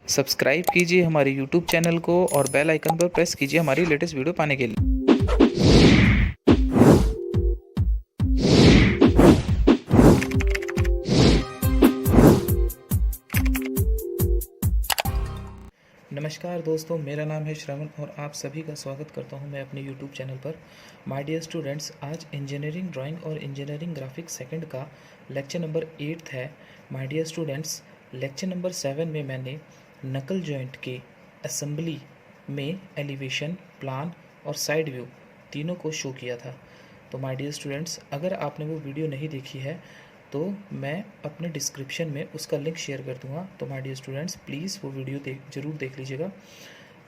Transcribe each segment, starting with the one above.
Subscribe कीजिए हमारे YouTube channel को और बेल आइकन पर प्रेस कीजिए हमारी लेटेस्ट वीडियो पाने के लिए। नमस्कार दोस्तों, मेरा नाम है श्रवण और आप सभी का स्वागत करता हूं मैं अपने यूट्यूब चैनल पर। माय डियर स्टूडेंट्स, आज इंजीनियरिंग ड्राइंग और इंजीनियरिंग ग्राफिक्स सेकंड का लेक्चर नंबर 8 है। My dear students, lecture number 7 में मैंने नकल जॉइंट के असेंबली में एलिवेशन, प्लान और साइड व्यू तीनों को शो किया था। तो माय डियर स्टूडेंट्स, अगर आपने वो वीडियो नहीं देखी है तो मैं अपने डिस्क्रिप्शन में उसका लिंक शेयर कर दूंगा। तो माय डियर स्टूडेंट्स, प्लीज़ वो वीडियो ज़रूर देख लीजिएगा।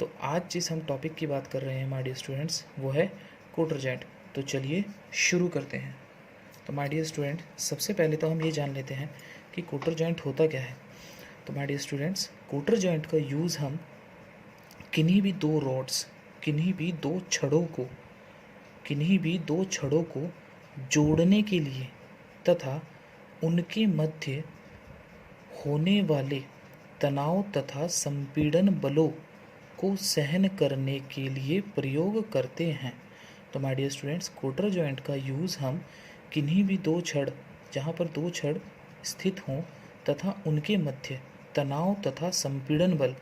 तो आज जिस हम टॉपिक की बात कर रहे हैं माय डियर स्टूडेंट्स, वो है कोटर जॉइंट। तो चलिए शुरू करते हैं। तो माय डियर स्टूडेंट, सबसे पहले तो हम ये जान लेते हैं कि कोटर जॉइंट होता क्या है। तो my dear students, cotter joint का यूज़ हम किन्हीं भी दो रॉड्स, किन्हीं भी दो छड़ों को जोड़ने के लिए तथा उनके मध्य होने वाले तनाव तथा संपीड़न बलों को सहन करने के लिए प्रयोग करते हैं। तो my dear students, cotter joint का यूज़ हम किन्हीं भी दो छड़, जहाँ पर दो छड़ स्थित हों तथा उनके मध्य तनाव तथा संपीड़न बल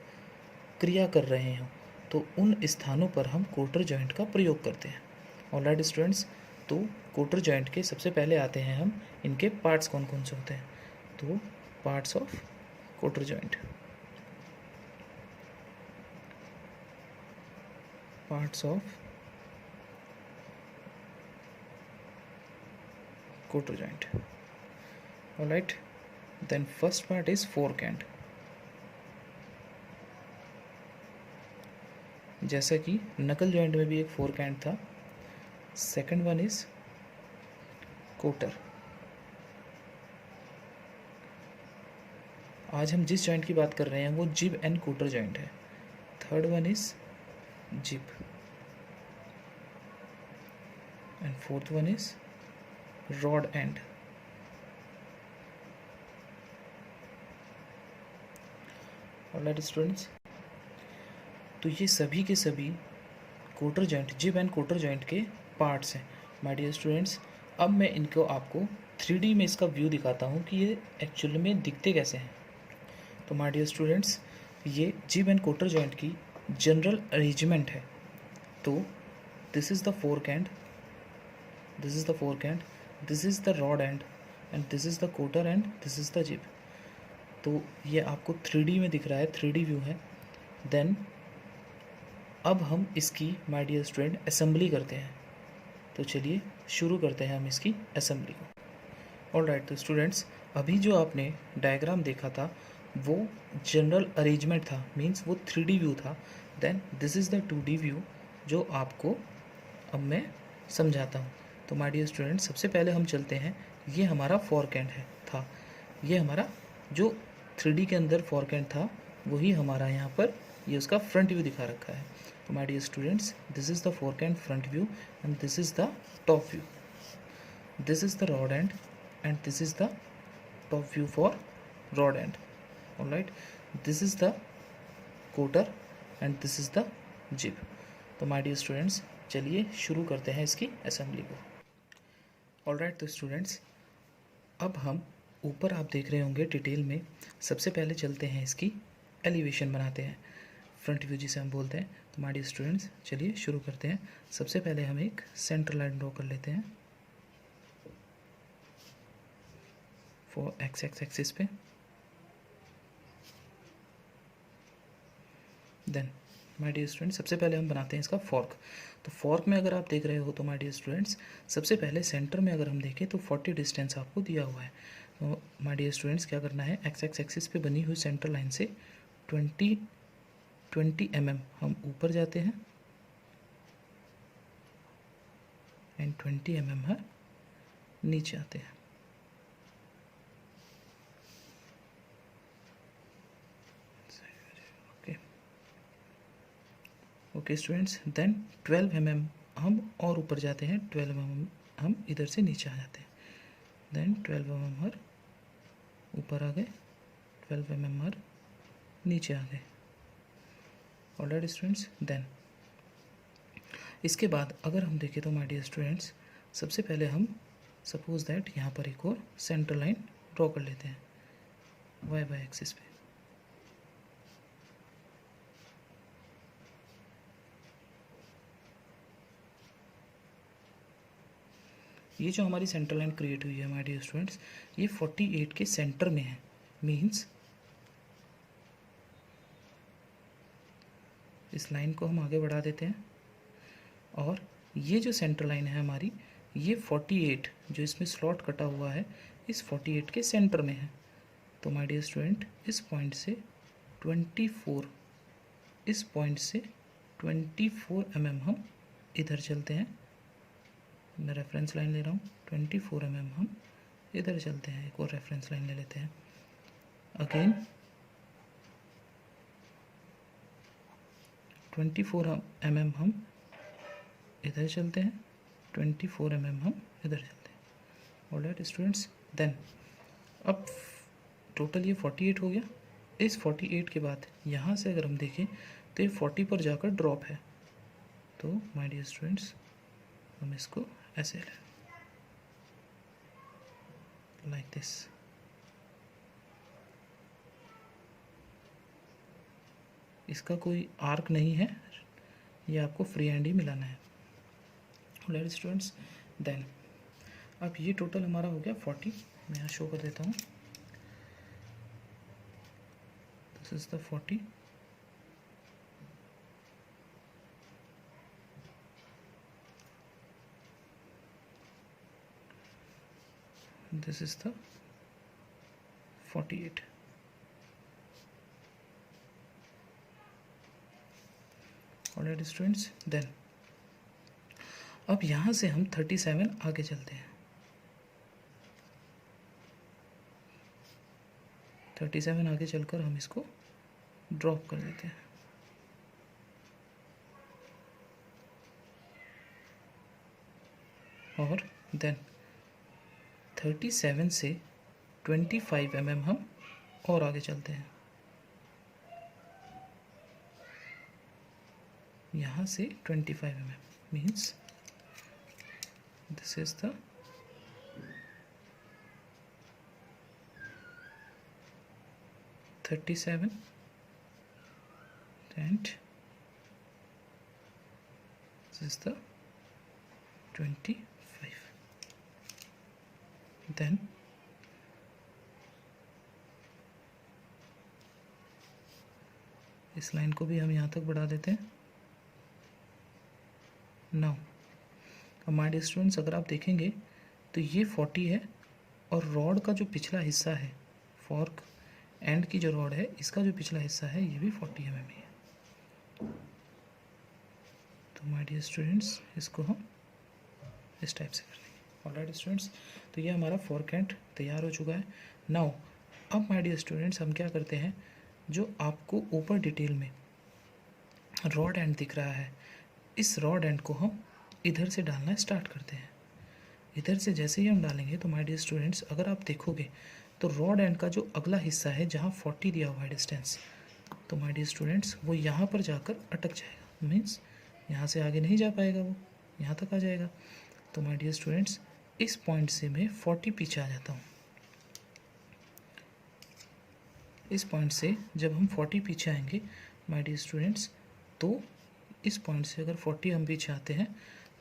क्रिया कर रहे हों, तो उन स्थानों पर हम कोटर जॉइंट का प्रयोग करते हैं। ऑलराइट स्टूडेंट्स, तो कोटर जॉइंट के सबसे पहले आते हैं हम इनके पार्ट्स कौन कौन से होते हैं। तो parts of cotter joint, parts of cotter joint. Alright, then first part is fork end. जैसा कि नकल जॉइंट में भी एक फोर्क एंड था। Second one is cotter. आज हम जिस जॉइंट की बात कर रहे हैं वो जिब एंड कोटर जॉइंट है। थर्ड वन इज जिब and fourth one is rod end. Alright students, तो ये सभी के सभी कोटर जॉइंट, जिब एंड कोटर जॉइंट के पार्ट्स हैं। माय डियर स्टूडेंट्स, अब मैं इनको आपको 3D में इसका व्यू दिखाता हूँ कि ये एक्चुअल में दिखते कैसे हैं। तो माय डियर स्टूडेंट्स, ये जिब एंड कोटर जॉइंट की जनरल अरेंजमेंट है। तो this is the fork end, this is the fork end, this is the rod end and this is the cotter end this is the gib. तो ये आपको 3D में दिख रहा है, 3D व्यू है। देन अब हम इसकी माय डियर स्टूडेंट असेंबली करते हैं। तो चलिए शुरू करते हैं हम इसकी असेंबली को। ऑलराइट, तो स्टूडेंट्स, अभी जो आपने डायग्राम देखा था वो जनरल अरेंजमेंट था, मींस वो 3D व्यू था। Then this is the 2D view जो आपको अब मैं समझाता हूँ। तो माय डियर स्टूडेंट्स, सबसे पहले हम चलते हैं, ये हमारा फोर्क एंड था। ये हमारा जो 3D के अंदर फोर्क एंड था वही हमारा यहाँ पर ये उसका फ्रंट व्यू दिखा रखा है। तो my dear students, this is the fork end front view and this is the top view. This is the rod end and this is the top view for rod end. Alright, this is the cotter end this is the gib. तो my dear students, चलिए शुरू करते हैं इसकी assembly को। Alright, तो students, अब हम ऊपर आप देख रहे होंगे डिटेल में, सबसे पहले चलते हैं इसकी एलिवेशन बनाते हैं, फ्रंट व्यू जिसे हम बोलते हैं। तो माय डियर स्टूडेंट्स, चलिए शुरू करते हैं। सबसे पहले हम एक सेंटर लाइन ड्रॉ कर लेते हैं फॉर एक्स एक्सिस पे। देन माय डियर स्टूडेंट्स, सबसे पहले हम बनाते हैं इसका फॉर्क। तो फॉर्क में अगर आप देख रहे हो तो माय डियर स्टूडेंट्स, सबसे पहले सेंटर में अगर हम देखें तो 40 डिस्टेंस आपको दिया हुआ है। तो माय डियर स्टूडेंट्स, क्या करना है, एक्स एक्सिस पे बनी हुई सेंटर लाइन से 20 mm हम ऊपर जाते हैं एंड 20 mm है नीचे आते हैं। ओके स्टूडेंट्स, देन 12 mm हम और ऊपर जाते हैं, 12 mm हम इधर से नीचे आ जाते हैं। देन 12 mm हर ऊपर आ गए, 12 mm हर नीचे आ गए। ऑलराइट स्टूडेंट्स, देन इसके बाद अगर हम देखें तो माय डियर स्टूडेंट्स, सबसे पहले हम सपोज दैट यहाँ पर एक और सेंटर लाइन ड्रॉ कर लेते हैं वाई वाई एक्सिस पे। ये जो हमारी सेंटर लाइन क्रिएट हुई है माय डियर स्टूडेंट्स, ये 48 के सेंटर में है। मीन्स इस लाइन को हम आगे बढ़ा देते हैं और ये जो सेंटर लाइन है हमारी, ये 48 जो इसमें स्लॉट कटा हुआ है इस 48 के सेंटर में है। तो माय डियर स्टूडेंट, इस पॉइंट से 24, इस पॉइंट से 24 mm हम इधर चलते हैं। मैं रेफरेंस लाइन ले रहा हूँ, 24 mm हम इधर चलते हैं। एक और रेफरेंस लाइन ले लेते हैं। अगेन 24 mm हम इधर चलते हैं, 24 mm हम इधर चलते हैं। ऑलराइट स्टूडेंट्स, देन अब टोटल ये 48 हो गया। इस 48 के बाद यहाँ से अगर हम देखें तो ये 40 पर जाकर ड्रॉप है। तो माय डियर स्टूडेंट्स, हम इसको ऐसे लें, लाइक दिस। इसका कोई आर्क नहीं है, ये आपको फ्री हैंड ही मिलाना है। ऑलराइट स्टूडेंट्स, देन अब ये टोटल हमारा हो गया 40। मैं यहाँ शो कर देता हूँ, this is the 40। This is the 48. Alright students, then अब यहाँ से हम 37 आगे चलते हैं। 37 आगे चलकर हम इसको ड्रॉप कर देते हैं। और देन 37 से 25 mm हम और आगे चलते हैं। यहाँ से 25 mm means this is the 37 and this is the 25. Then इस लाइन को भी हम यहाँ तक बढ़ा देते हैं। नाउ हमारे स्टूडेंट्स, अगर आप देखेंगे तो ये 40 है और रॉड का जो पिछला हिस्सा है, फॉर्क एंड की जो रॉड है, इसका जो पिछला हिस्सा है ये भी 40 mm है। तो माय डियर स्टूडेंट्स, इसको हम इस टाइप से कर लेंगे। ऑलराइट स्टूडेंट्स, तो ये हमारा फॉर्क एंड तैयार हो चुका है। नाउ अब माय डियर स्टूडेंट्स, हम क्या करते हैं, जो आपको ऊपर डिटेल में रॉड एंड दिख रहा है, इस रॉड एंड को हम इधर से डालना स्टार्ट करते हैं। इधर से जैसे ही हम डालेंगे तो माय डियर स्टूडेंट्स, अगर आप देखोगे तो रॉड एंड का जो अगला हिस्सा है जहाँ 40 दिया हुआ है डिस्टेंस, तो माय डियर स्टूडेंट्स वो यहाँ पर जाकर अटक जाएगा। मीन्स यहाँ से आगे नहीं जा पाएगा, वो यहाँ तक आ जाएगा। तो माय डियर स्टूडेंट्स, इस पॉइंट से मैं 40 पीछे आ जाता हूँ। इस पॉइंट से जब हम 40 पीछे आएंगे माय डियर स्टूडेंट्स, तो इस पॉइंट से अगर 40 हम पीछे आते हैं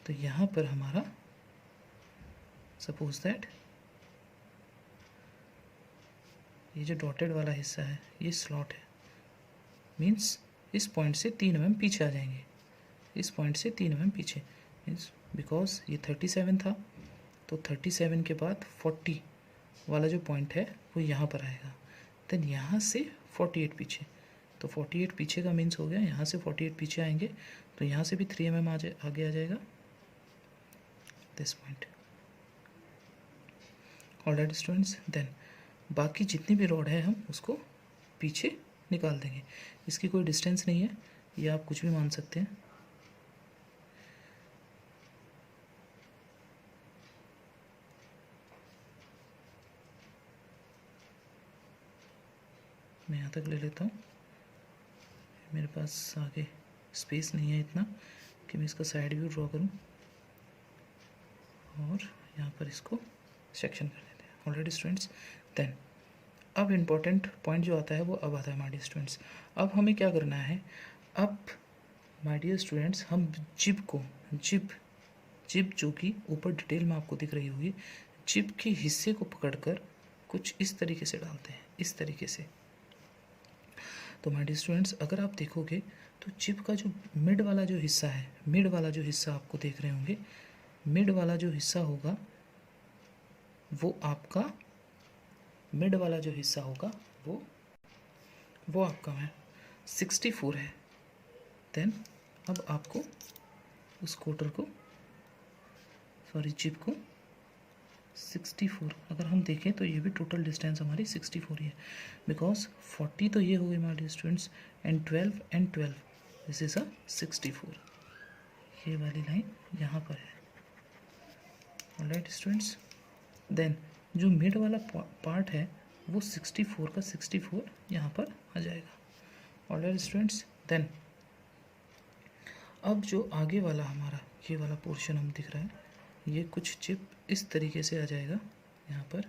तो यहाँ पर हमारा सपोज दैट ये जो डॉटेड वाला हिस्सा है ये स्लॉट है। मीन्स इस पॉइंट से 3 mm पीछे आ जाएंगे। इस पॉइंट से 3 mm पीछे, मीन्स बिकॉज ये 37 था, तो 37 के बाद 40 वाला जो पॉइंट है वो यहाँ पर आएगा। देन यहाँ से 48 पीछे, तो 48 पीछे का मीन्स हो गया, यहाँ से 48 पीछे आएंगे तो यहाँ से भी 3 mm आगे आ जाएगा this point. Alright students, then बाकी जितनी भी रॉड है हम उसको पीछे निकाल देंगे। इसकी कोई डिस्टेंस नहीं है, ये आप कुछ भी मान सकते हैं। मैं यहाँ तक ले लेता हूँ मेरे पास आगे स्पेस नहीं है इतना कि मैं इसका साइड व्यू ड्रॉ करूं, और यहाँ पर इसको सेक्शन कर देते हैं। ऑलरेडी स्टूडेंट्स, देन अब इम्पॉर्टेंट पॉइंट जो आता है वो अब आता है माय डियर स्टूडेंट्स। अब हमें क्या करना है, अब माय डियर स्टूडेंट्स हम जिप जो कि ऊपर डिटेल में आपको दिख रही होगी, जिप के हिस्से को पकड़कर कुछ इस तरीके से डालते हैं, इस तरीके से। तो माय डियर स्टूडेंट्स, अगर आप देखोगे तो जिप का जो मिड वाला जो हिस्सा है, मिड वाला जो हिस्सा आपको देख रहे होंगे, मिड वाला जो हिस्सा होगा वो आपका, मिड वाला जो हिस्सा होगा वो आपका है 64 है। देन अब आपको उस कोटर को, सॉरी जिप को 64, अगर हम देखें तो ये भी टोटल डिस्टेंस हमारी 64 ही है, बिकॉज 40 तो ये हो गई my dear students, and 12 this is a 64। ये वाली लाइन यहाँ पर है। ऑलराइट स्टूडेंट्स, देन जो मिड वाला पार्ट है वो 64 का 64 यहाँ पर आ जाएगा। ऑलराइट स्टूडेंट्स, देन अब जो आगे वाला हमारा ये वाला पोर्शन हम दिख रहा है, ये कुछ चिप इस तरीके से आ जाएगा, यहाँ पर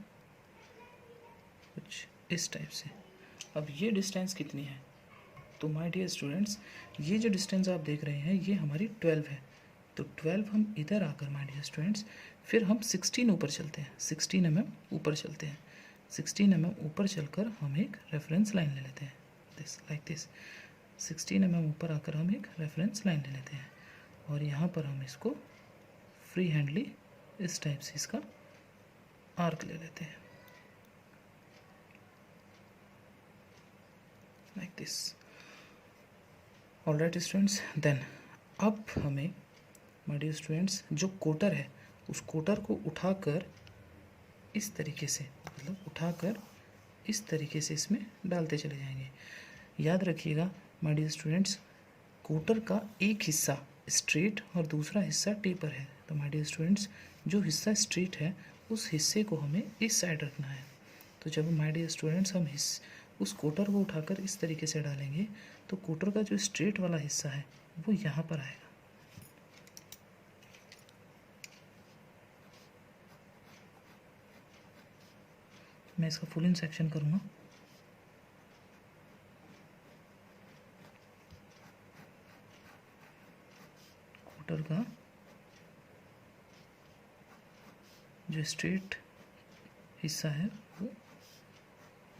कुछ इस टाइप से। अब ये डिस्टेंस कितनी है, तो माय डियर स्टूडेंट्स ये जो डिस्टेंस आप देख रहे हैं ये हमारी 12 है। तो 12 हम इधर आकर माय डियर स्टूडेंट्स फिर हम 16 ऊपर चलते हैं, 16 mm ऊपर चलते हैं। 16 mm ऊपर चलकर हम एक रेफरेंस लाइन ले लेते हैं, दिस लाइक दिस। 16 mm ऊपर आकर हम एक रेफरेंस लाइन ले लेते हैं, और यहाँ पर हम इसको फ्री हैंडली इस टाइप से इसका आर्क ले लेते हैं, like this. Alright students, then अब हमें माय डियर स्टूडेंट्स जो कोटर है उस कोटर को उठाकर इस तरीके से, मतलब उठाकर इस तरीके से इसमें डालते चले जाएंगे। याद रखिएगा माय डियर स्टूडेंट्स, कोटर का एक हिस्सा स्ट्रेट और दूसरा हिस्सा टेपर है। तो माय डियर स्टूडेंट्स जो हिस्सा स्ट्रेट है उस हिस्से को हमें इस साइड रखना है। तो जब माय डियर स्टूडेंट्स हम उस कोटर को उठाकर इस तरीके से डालेंगे तो कोटर का जो स्ट्रेट वाला हिस्सा है वो यहाँ पर आएगा। मैं इसका फुल इन सेक्शन करूँगा। कोटर का जो स्ट्रेट हिस्सा है वो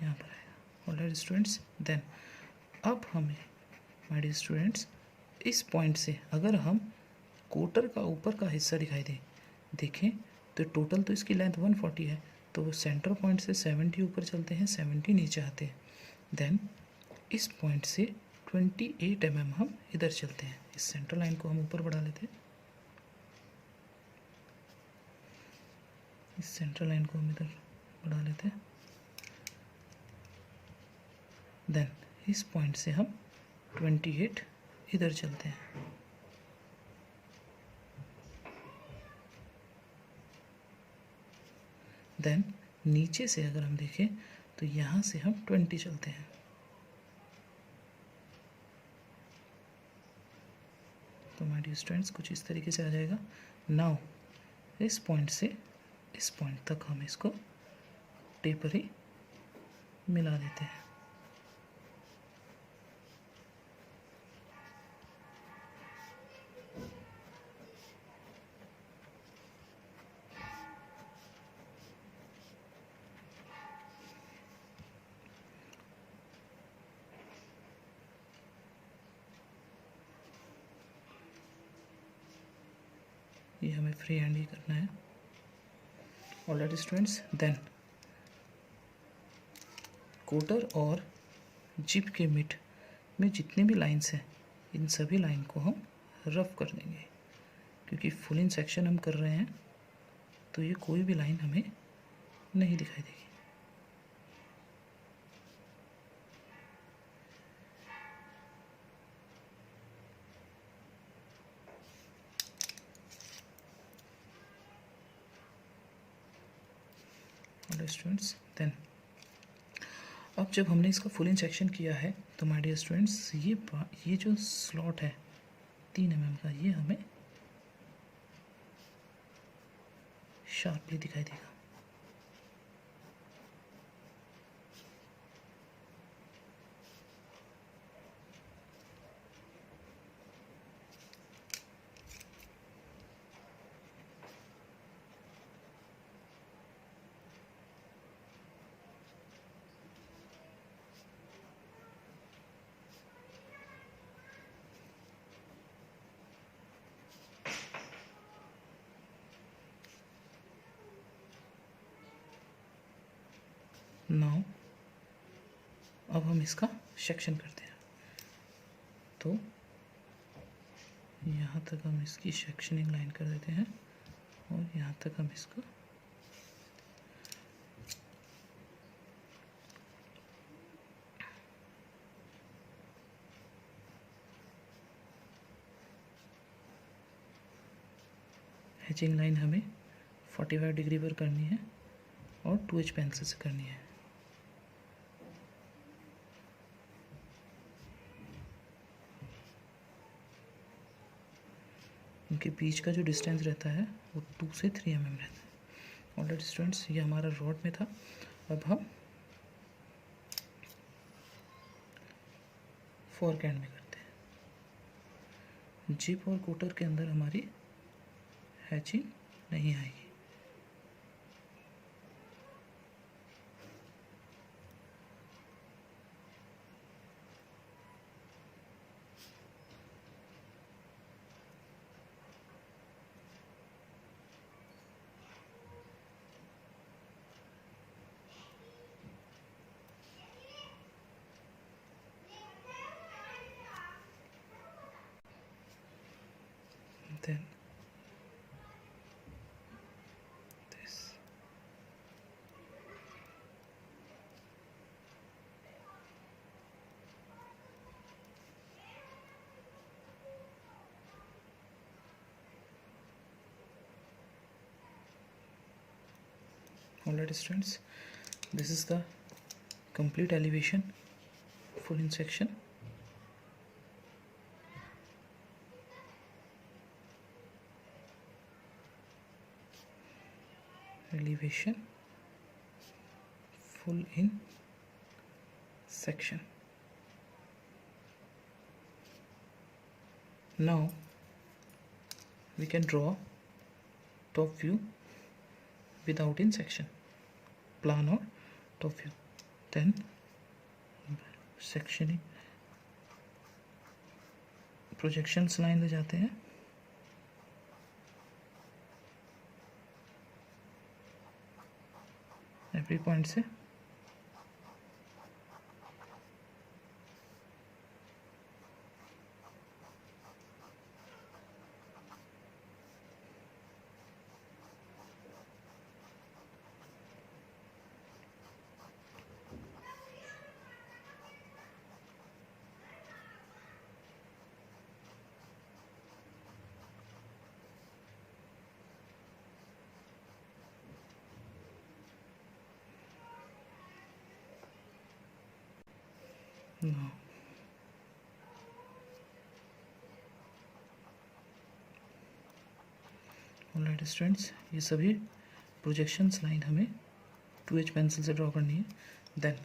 यहाँ पर आएगा। ऑलराइट स्टूडेंट्स, देन अब हमें माय डियर स्टूडेंट्स इस पॉइंट से अगर हम कोटर का ऊपर का हिस्सा दिखाई देखें तो टोटल तो इसकी लेंथ 140 है, तो वो सेंटर पॉइंट से 70 ऊपर चलते हैं, 70 नीचे आते हैं। देन इस पॉइंट से 28 mm हम इधर चलते हैं, इस सेंटर लाइन को हम ऊपर बढ़ा लेते हैं, इस सेंटर लाइन को हम इधर बढ़ा लेते हैं। देन इस पॉइंट से हम 28 इधर चलते हैं। देन नीचे से अगर हम देखें तो यहाँ से हम 20 चलते हैं। तो माय डियर स्टूडेंट्स कुछ इस तरीके से आ जाएगा। नाउ इस पॉइंट से इस पॉइंट तक हम इसको टेपरी मिला देते हैं। ये हमें फ्री हैंड ही करना है। ऑलराइट स्टूडेंट्स, देन कोटर और जिप के मिड में जितने भी लाइंस हैं इन सभी लाइन को हम रफ कर देंगे, क्योंकि फुल इन सेक्शन हम कर रहे हैं तो ये कोई भी लाइन हमें नहीं दिखाई देगी। स्टूडेंट्स, देन अब अब जब हमने इसका फुल इन सेक्शन किया है तो माय डियर स्टूडेंट्स ये जो स्लॉट है 3 mm का, ये हमें शार्पली दिखाई देगा। नाउ अब हम इसका सेक्शन करते हैं। तो यहाँ तक हम इसकी सेक्शनिंग लाइन कर देते हैं और यहाँ तक हम इसको हैचिंग लाइन हमें 45 डिग्री पर करनी है और 2H पेंसिल से करनी है। इनके बीच का जो डिस्टेंस रहता है वो 2 से 3 mm रहता है। ऑलरेडी स्टूडेंट्स ये हमारा रॉड में था। अब हम फोर्क एंड में करते हैं। जिप और कोटर के अंदर हमारी हैचिंग नहीं आएगी। Then this. Alright students, this is the complete elevation, full in section. Elevation, full in section. Now we can draw top view without in section, plan or top view. Then sectioning, projections line ले जाते हैं। Every point से No. Alright students, ये सभी projections line हमें 2H pencil से draw करनी है। देन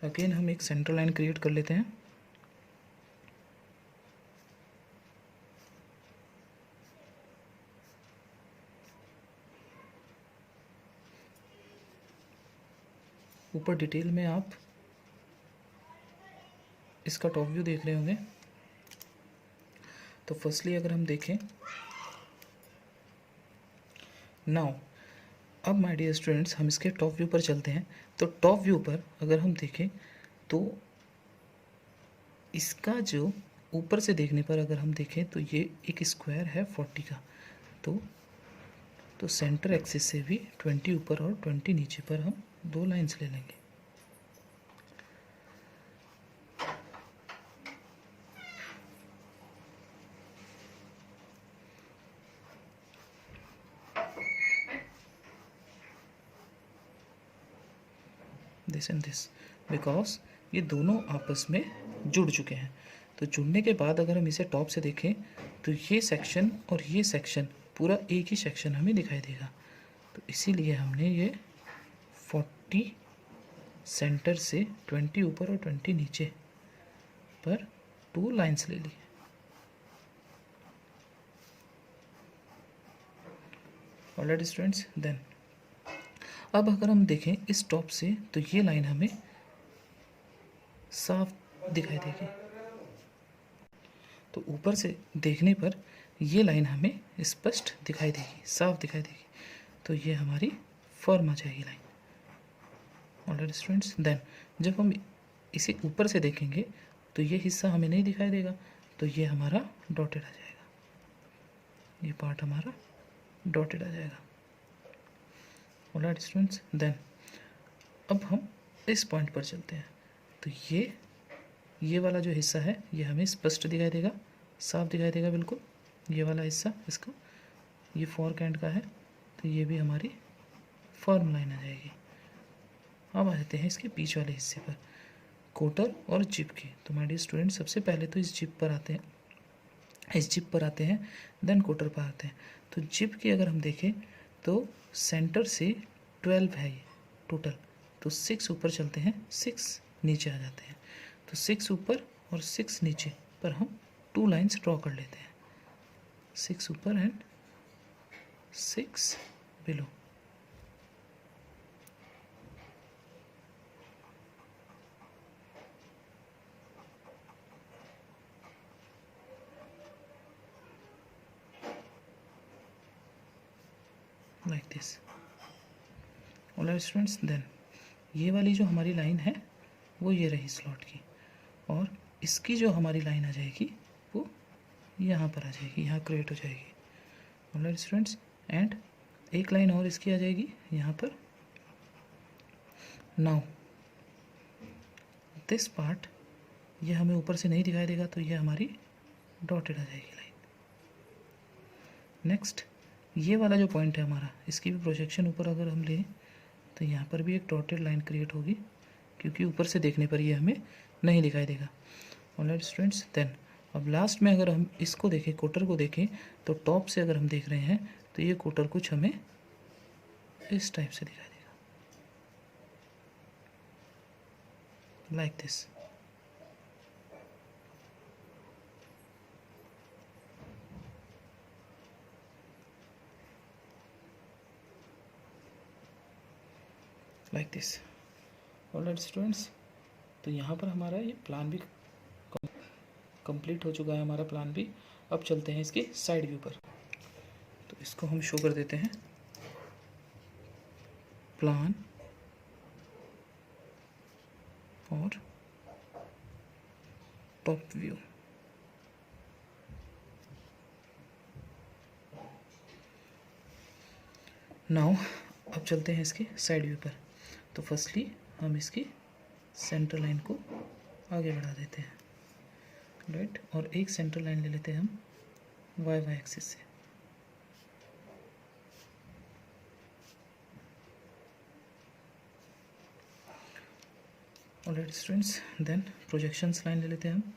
अगेन हम एक सेंटर लाइन क्रिएट कर लेते हैं। ऊपर डिटेल में आप इसका टॉप व्यू देख रहे होंगे। तो फर्स्टली अगर हम देखें नाउ, अब माय डियर स्टूडेंट्स हम इसके टॉप व्यू पर चलते हैं। तो टॉप व्यू पर अगर हम देखें तो इसका जो ऊपर से देखने पर अगर हम देखें तो ये एक स्क्वायर है 40 का। तो सेंटर एक्सिस से भी 20 ऊपर और 20 नीचे पर हम 2 लाइंस ले लेंगे। this and this। बिकॉज ये दोनों आपस में जुड़ चुके हैं। तो जुड़ने के बाद अगर हम इसे टॉप से देखें तो ये सेक्शन और ये सेक्शन पूरा एक ही सेक्शन हमें दिखाई देगा। तो इसीलिए हमने ये 40 सेंटर से 20 ऊपर और 20 नीचे पर 2 लाइंस ले ली। ऑलराइट स्टूडेंट्स, देन अब अगर हम देखें इस टॉप से तो ये लाइन हमें साफ दिखाई देगी। तो ऊपर से देखने पर ये लाइन हमें स्पष्ट दिखाई देगी, साफ दिखाई देगी। तो ये हमारी फॉर्म आ जाएगी लाइन। ऑलराइट स्टूडेंट्स, देन जब हम इसे ऊपर से देखेंगे तो ये हिस्सा हमें नहीं दिखाई देगा, तो ये हमारा डॉटेड आ जाएगा, ये पार्ट हमारा डॉटेड आ जाएगा। ऑलराइट स्टूडेंट्स, देन अब हम इस पॉइंट पर चलते हैं। तो ये वाला जो हिस्सा है ये हमें स्पष्ट दिखाई देगा, साफ दिखाई देगा बिल्कुल। ये वाला हिस्सा इसका ये फोर्क एंड का है, तो ये भी हमारी फॉर्म लाइन आ जाएगी। अब आ जाते हैं इसके बीच वाले हिस्से पर, कोटर और जिप की। तो माय डियर स्टूडेंट, सबसे पहले तो इस जिप पर आते हैं, देन कोटर पर आते हैं। तो जिप की अगर हम देखें तो सेंटर से 12 है ये टोटल, तो 6 ऊपर चलते हैं, 6 नीचे आ जाते हैं। तो 6 ऊपर और 6 नीचे पर हम 2 लाइंस ड्रॉ कर लेते हैं, 6 ऊपर and 6 below. Like this. Alright students, then ये वाली जो हमारी लाइन है वो ये रही स्लॉट की, और इसकी जो हमारी लाइन आ जाएगी वो यहाँ पर आ जाएगी, यहाँ क्रिएट हो जाएगी। ऑलराइट स्टूडेंट्स, एंड एक लाइन और इसकी आ जाएगी यहाँ पर। नाउ दिस पार्ट ये हमें ऊपर से नहीं दिखाई देगा, तो ये हमारी डॉटेड आ जाएगी लाइन। नेक्स्ट ये वाला जो पॉइंट है हमारा, इसकी भी प्रोजेक्शन ऊपर अगर हम लें तो यहाँ पर भी एक डॉटेड लाइन क्रिएट होगी, क्योंकि ऊपर से देखने पर ये हमें नहीं दिखाई देगा। ऑलराइट स्टूडेंट्स, देन अब लास्ट में अगर हम इसको देखें, कोटर को देखें, तो टॉप से अगर हम देख रहे हैं तो ये कोटर कुछ हमें इस टाइप से दिखाई देगा, like this. Like this. Alright students, तो यहाँ पर हमारा ये प्लान भी कंप्लीट हो चुका है, हमारा प्लान भी। अब चलते हैं इसके साइड व्यू पर। तो इसको हम शो कर देते हैं, प्लान और टॉप व्यू। नाउ अब चलते हैं इसके साइड व्यू पर। तो फर्स्टली हम इसकी सेंटर लाइन को आगे बढ़ा देते हैं, राइट, और एक सेंटर लाइन ले लेते हैं हम वाई एक्सिस से। Alright students, then projections line ले लेते हैं हम।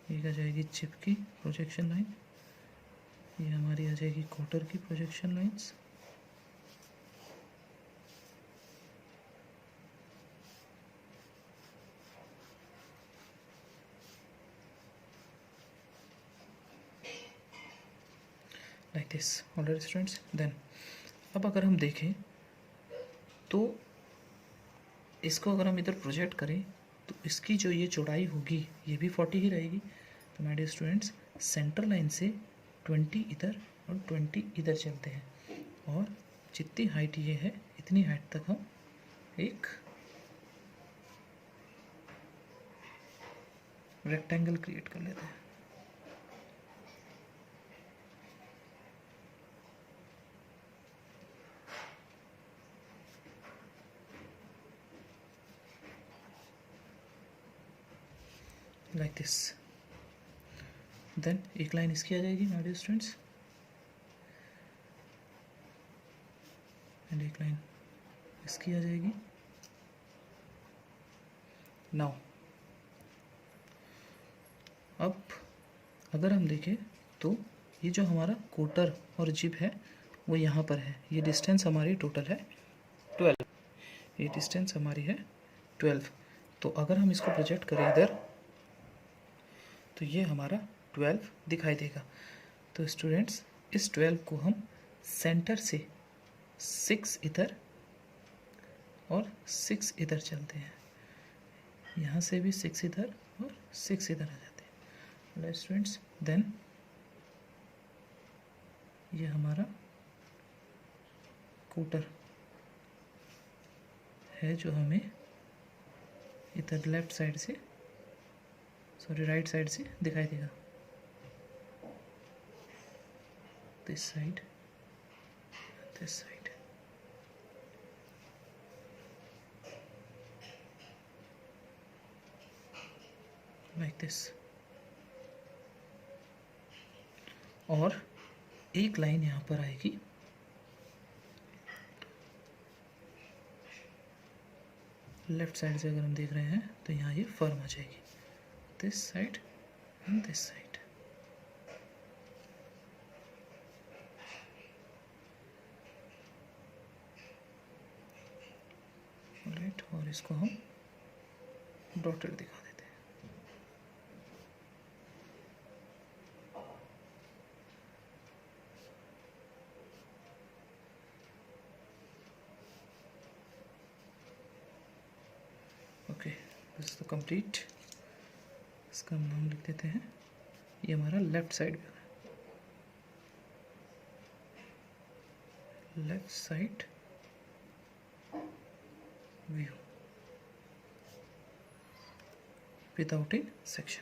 एक आ जाएगी चिप की प्रोजेक्शन लाइन, ये हमारी आ जाएगी कोटर की projection lines. Like this. Alright students, then अब अगर हम देखें तो इसको अगर हम इधर प्रोजेक्ट करें तो इसकी जो ये चौड़ाई होगी ये भी 40 ही रहेगी। तो my dear students, centre line से 20 इधर और 20 इधर चलते हैं, और जितनी हाइट ये है इतनी हाइट तक हम एक रेक्टेंगल क्रिएट कर लेते हैं। Like this. देन एक लाइन इसकी आ जाएगी माय डियर स्टूडेंट्स, एंड एक लाइन इसकी आ जाएगी। नाउ अब अगर हम देखें तो ये जो हमारा कोटर और जिप है वो यहाँ पर है। ये डिस्टेंस हमारी टोटल है 12, ये डिस्टेंस हमारी है 12। तो अगर हम इसको प्रोजेक्ट करें इधर तो ये हमारा 12 दिखाई देगा। तो स्टूडेंट्स इस 12 को हम सेंटर से 6 इधर और 6 इधर चलते हैं, यहाँ से भी 6 इधर और 6 इधर आ जाते हैं। राइट स्टूडेंट्स, देन ये हमारा कोटर है जो हमें इधर लेफ्ट साइड से, सॉरी राइट साइड से दिखाई देगा। This side, this side. Like this. और एक लाइन यहाँ पर आएगी, लेफ्ट साइड से अगर हम देख रहे हैं तो यहाँ ये फर्म आ जाएगी, this side and this side. Right, और इसको हम डॉटेड दिखा देते हैं। Okay, this is the complete. इसका नाम लिख देते हैं, ये हमारा लेफ्ट साइड व्यू है, left side view without in section.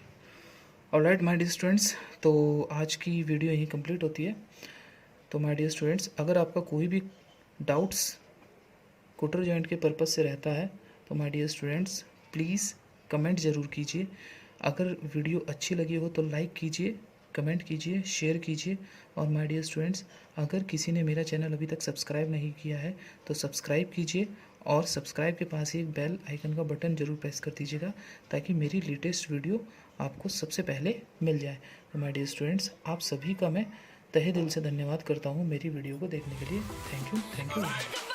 Alright my dear students, तो आज की वीडियो यहीं कंप्लीट होती है। तो माय डियर स्टूडेंट्स, अगर आपका कोई भी डाउट्स कोटर जॉइंट के पर्पज़ से रहता है तो my dear students please comment ज़रूर कीजिए। अगर वीडियो अच्छी लगी हो तो लाइक कीजिए, कमेंट कीजिए, शेयर कीजिए। और माय डियर स्टूडेंट्स, अगर किसी ने मेरा चैनल अभी तक सब्सक्राइब नहीं किया है तो सब्सक्राइब कीजिए, और सब्सक्राइब के पास ही एक बेल आइकन का बटन ज़रूर प्रेस कर दीजिएगा ताकि मेरी लेटेस्ट वीडियो आपको सबसे पहले मिल जाए। तो माय डियर स्टूडेंट्स, आप सभी का मैं तहे दिल से धन्यवाद करता हूँ मेरी वीडियो को देखने के लिए। Thank you very much.